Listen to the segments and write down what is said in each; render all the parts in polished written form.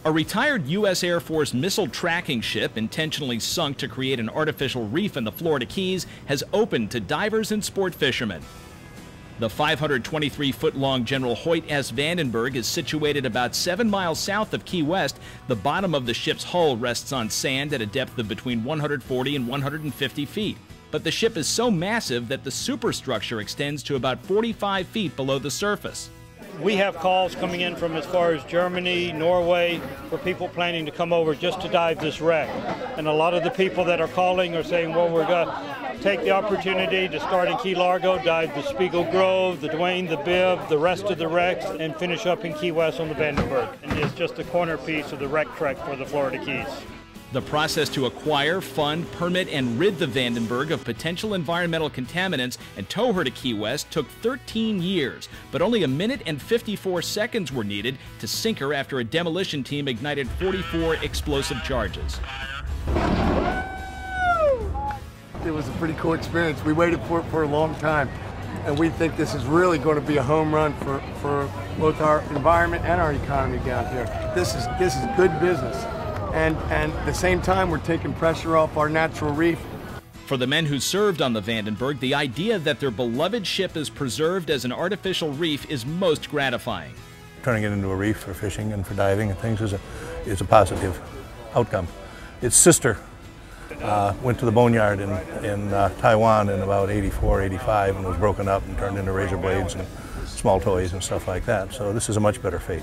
A retired U.S. Air Force missile tracking ship intentionally sunk to create an artificial reef in the Florida Keys has opened to divers and sport fishermen. The 523-foot-long General Hoyt S. Vandenberg is situated about 7 miles south of Key West. The bottom of the ship's hull rests on sand at a depth of between 140 and 150 feet. But the ship is so massive that the superstructure extends to about 45 feet below the surface. We have calls coming in from as far as Germany, Norway, for people planning to come over just to dive this wreck. And a lot of the people that are calling are saying, well, we're going to take the opportunity to start in Key Largo, dive the Spiegel Grove, the Duane, the Bibb, the rest of the wrecks, and finish up in Key West on the Vandenberg. And it's just a corner piece of the wreck trek for the Florida Keys. The process to acquire, fund, permit, and rid the Vandenberg of potential environmental contaminants and tow her to Key West took 13 years, but only 1 minute and 54 seconds were needed to sink her after a demolition team ignited 44 explosive charges. It was a pretty cool experience. We waited for it for a long time, and we think this is really going to be a home run for both our environment and our economy down here. This is good business. And at the same time, we're taking pressure off our natural reef. For the men who served on the Vandenberg, the idea that their beloved ship is preserved as an artificial reef is most gratifying. Turning it into a reef for fishing and for diving and things is a positive outcome. Its sister went to the boneyard in Taiwan in about 84, 85 and was broken up and turned into razor blades and small toys and stuff like that. So this is a much better fate.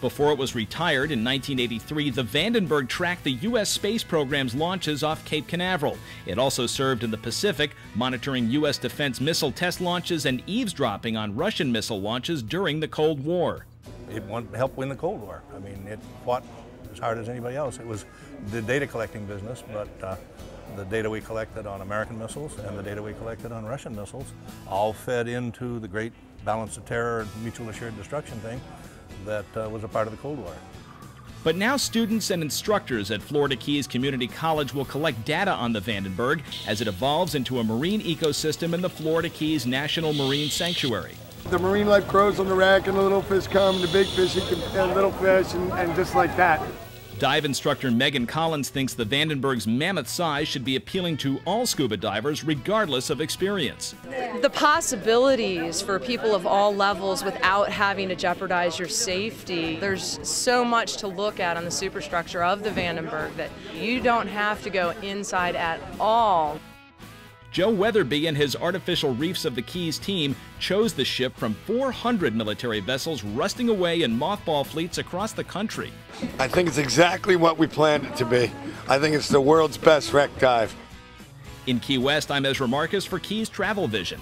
Before it was retired in 1983, the Vandenberg tracked the U.S. space program's launches off Cape Canaveral. It also served in the Pacific, monitoring U.S. defense missile test launches and eavesdropping on Russian missile launches during the Cold War. It helped win the Cold War. I mean, it fought as hard as anybody else. It was the data collecting business, but the data we collected on American missiles and the data we collected on Russian missiles all fed into the great balance of terror and mutual assured destruction thing that was a part of the Cold War. But now students and instructors at Florida Keys Community College will collect data on the Vandenberg as it evolves into a marine ecosystem in the Florida Keys National Marine Sanctuary. The marine life grows on the wreck and the little fish come, the big fish and little fish and just like that. Dive instructor Megan Collins thinks the Vandenberg's mammoth size should be appealing to all scuba divers regardless of experience. The possibilities for people of all levels without having to jeopardize your safety. There's so much to look at on the superstructure of the Vandenberg that you don't have to go inside at all. Joe Weatherby and his Artificial Reefs of the Keys team chose the ship from 400 military vessels rusting away in mothball fleets across the country. I think it's exactly what we planned it to be. I think it's the world's best wreck dive. In Key West, I'm Ezra Marcus for Keys Travel Vision.